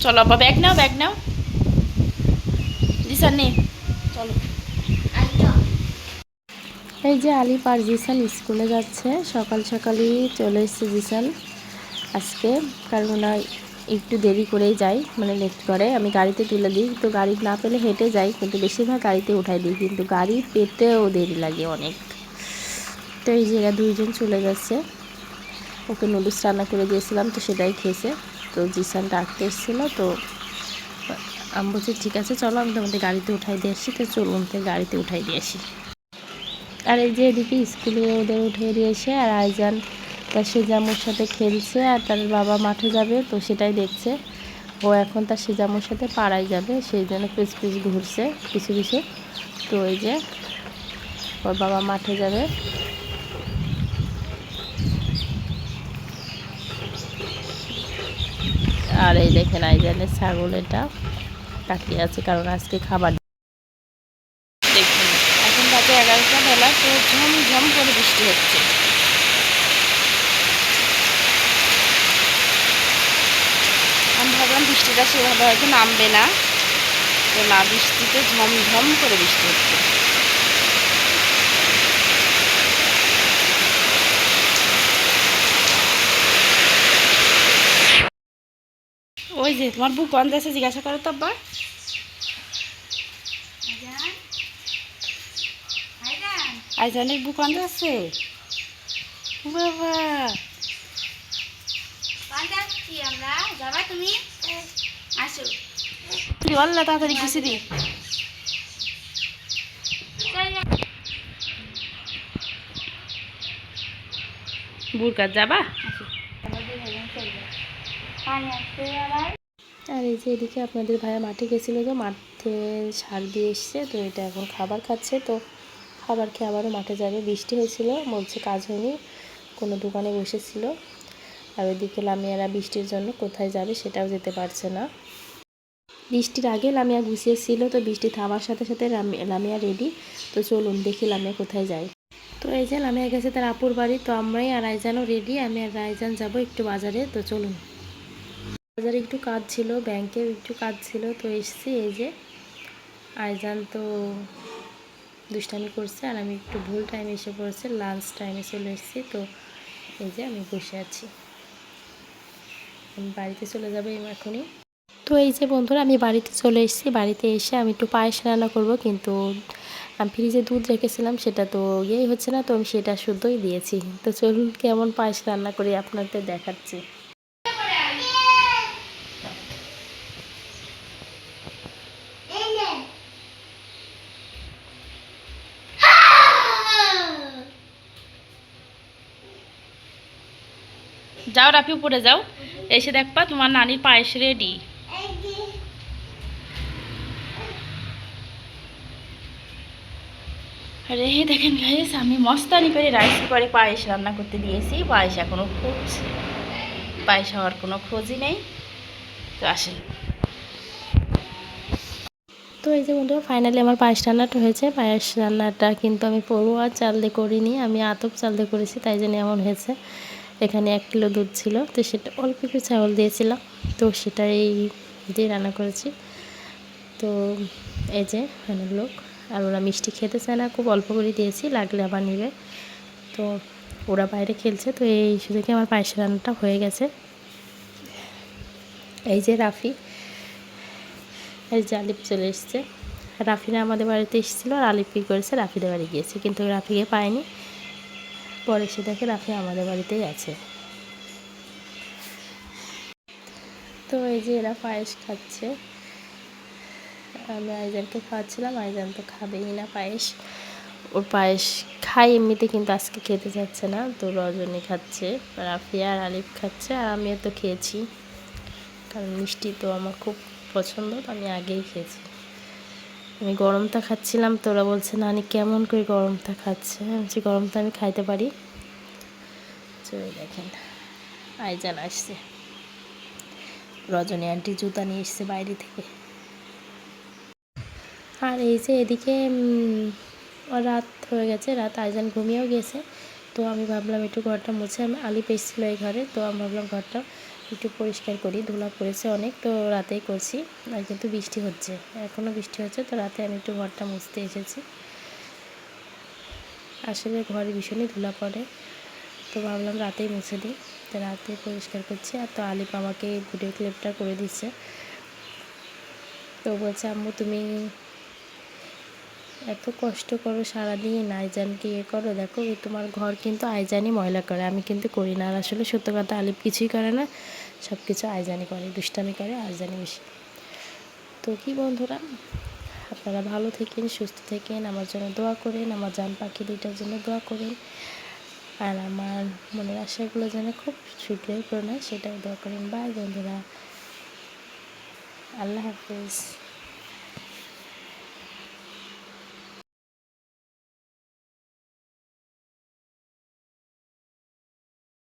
চলো আব্বা, ব্যাগ নাও জিসান নে, চলো। এই যে আলিফ আর জিসান স্কুলে যাচ্ছে, সকাল সকালই চলে এসেছে জিসান আজকে, কারণ ওরা একটু দেরি করেই যায়, মানে লেট করে। আমি গাড়িতে তুলে দিই, তো গাড়ি না পেলে হেঁটে যাই, কিন্তু বেশিরভাগ গাড়িতে উঠাই দিই, কিন্তু গাড়ি পেতেও দেরি লাগে অনেক। তো এই যে এরা দুইজন চলে যাচ্ছে, ওকে নুডলস রান্না করে দিয়েছিলাম, তো সেটাই খেয়েছে। তো জিসান ডাকতে এসেছিলো, তো আমি বলছি ঠিক আছে চলো আমি তোমাদের গাড়িতে উঠাই দিয়ে আসি, তো চলুন তো গাড়িতে উঠাই দিয়ে আসি। আর এই যে এদিকে স্কুলে ওদের উঠিয়ে দিয়েছে, আর আইজান তার সেজামুর সাথে খেলছে, আর তার বাবা মাঠে যাবে, তো সেটাই দেখছে। ও এখন তার সেজামুর সাথে পাড়ায় যাবে, সেই জন্য পিছ ঘুরছে পিছু পিছু। তো এই যে ওর বাবা মাঠে যাবে। আর এই দেখেন আইজানের ছাগল এটা তাকিয়ে আছে, কারণ আজকে খাবার। দেখুন এখন বাজে 11টা বেলা, তো ঝমঝম করে বৃষ্টি হচ্ছে। আমি ভাবলাম বৃষ্টিটা সেভাবে হয়তো নামবে না, তো না, বৃষ্টিতে ঝমঝম করে বৃষ্টি হচ্ছে। ওই যে তোমার বুক গন্ধ আছে, জিজ্ঞাসা করো তো আব্বা। আইজানের বুক গন্ধ আছে বাবা। তুমি আসো, আল্লাহ তাড়াতাড়ি গুছি দি। বুরকাত যাবা। আর এই যে এদিকে আপনাদের ভাইয়া মাঠে গেছিলো, তো মাঠে সার দিয়ে এসছে, তো এটা এখন খাবার খাচ্ছে। তো খাবার খেয়ে আবারও মাঠে যাবে, বৃষ্টি হয়েছিল বলছে কাজ হয়নি, কোনো দোকানে বসেছিল। আর ওইদিকে লামিয়ারা বৃষ্টির জন্য কোথায় যাবে সেটাও যেতে পারছে না। বৃষ্টির আগে লামিয়া গুছিয়েছিল, তো বৃষ্টি থামার সাথে সাথে লামিয়া রেডি। তো চলুন দেখি লামিয়া কোথায় যায়। তো এই যে লামিয়া গেছে তার আপুর বাড়ি, তো আমরাই আর আইজানও রেডি, আমি আর আইজান যাবো একটু বাজারে। তো চলুন, বাজারে একটু কাজ ছিল, ব্যাংকের একটু কাজ ছিল, তো এসছি। এই যে আইজান তো দুষ্টামি করছে, আর আমি একটু ভুল টাইমে এসে পড়েছে, লাঞ্চ টাইমে চলে এসেছি। তো এই যে আমি বসে আছি, আমি বাড়িতে চলে যাবো এখনই। তো এই যে বন্ধুরা আমি বাড়িতে চলে এসেছি, বাড়িতে এসে আমি একটু পায়েস রান্না করব, কিন্তু আমি ফ্রিজে দুধ রেখেছিলাম সেটা তো ইয়েই হচ্ছে না, তো আমি সেটা শুদ্ধই দিয়েছি। তো চলুন কেমন পায়েস রান্না করি আপনাদের দেখাচ্ছি। যাও রাফি উপরে যাও, এসে দেখবা তোমার নানির পায়েস রেডি। আরে দেখেন গাইস, আমি মস্তানি করে রাইস কুকারে পায়েস রান্না করতে দিয়েছি, পায়েস এখনো ফুটছে, পায়েস হওয়ার কোনো খোঁজই নেই। তো আসেন। তো এই যে বন্ধুরা ফাইনালি আমার পায়েস রান্নাটা হয়েছে। পায়েস রান্নাটা কিন্তু আমি পড়ুয়া চাল দিয়ে করিনি, আমি আতপ চাল দিয়ে করেছি, তাই জন্য এমন হয়েছে। এখানে 1 কিলো দুধ ছিল, তো সেটা অল্প একটু চাউল দিয়েছিলাম, তো সেটাই দিয়ে রান্না করেছি। তো এই যে ফাইনাল লোক, আর ওরা মিষ্টি খেতে চায় না, খুব অল্প করে দিয়েছি, লাগলে আবার নিবে। তো ওরা বাইরে খেলছে, তো এই সুযোগে আমার পায়েস রান্নাটা হয়ে গেছে। এই যে রাফি, এই যে আলিফ চলে এসছে। রাফিরা আমাদের বাড়িতে এসেছিলো, আর আলিফ কী করেছে রাফিদের বাড়ি গিয়েছে, কিন্তু রাফিকে পায়নি। পরে সে দেখে রাফি আমাদের বাড়িতেই আছে। তো এই যে এরা পায়েস খাচ্ছে, আমি আইজানকে খাওয়াচ্ছিলাম, আইজান তো খাবেই না পায়েস, ওর পায়েস খাই এমনিতে, কিন্তু আজকে খেতে চাচ্ছে না। তো রজনী খাচ্ছে, রাফিয়া আর আলিফ খাচ্ছে, আর আমিও তো খেয়েছি, কারণ মিষ্টি তো আমার খুব পছন্দ, তো আমি আগেই খেয়েছি। আমি গরমটা খাচ্ছিলাম, তো ওরা বলছে নানি কেমন করে গরমটা খাচ্ছে, আমি বলছি গরমটা আমি খাইতে পারি। চলে দেখেন আইজান আসছে, রজনী আন্টি জুতা নিয়ে এসছে বাইরে থেকে। আর এই যে এদিকে রাত হয়ে গেছে, রাত আইজান ঘুমিয়েও গেছে। তো আমি ভাবলাম একটু ঘরটা মুছে, আমি আলিপ এসেছিলো এই ঘরে, তো আমি ভাবলাম ঘরটা একটু পরিষ্কার করি, ধুলা পড়েছে অনেক, তো রাতেই করছি। আর কিন্তু বৃষ্টি হচ্ছে, এখনও বৃষ্টি হচ্ছে, তো রাতে আমি একটু ঘরটা মুছতে এসেছি। আসলে ঘরে ভীষণই ধুলা পড়ে, তো ভাবলাম রাতেই মুছে দিই, তো রাতে পরিষ্কার করছি। আর তো আলিপ আমাকে ভিডিও ক্লিপটা করে দিচ্ছে, তো বলছে আম্মু তুমি এত কষ্ট করো সারাদিন, আইজানকে ইয়ে করো, দেখো তোমার ঘর কিন্তু আইজানই ময়লা করে, আমি কিন্তু করি না। আর আসলে সত্য কথা, আলিপ কিছুই করে না, সব কিছু আইজানই করে, দুষ্টামি করে আইজানই বেশি। তো কি বন্ধুরা, আপনারা ভালো থাকেন, সুস্থ থাকেন, আমার জন্য দোয়া করেন, আমার জান পাখি দুইটার জন্য দোয়া করেন, আর আমার মনের আশাগুলো যেন খুব শীঘ্রই পূরণ হয় সেটাও দোয়া করেন। বাই বন্ধুরা, আল্লাহ হাফিজ।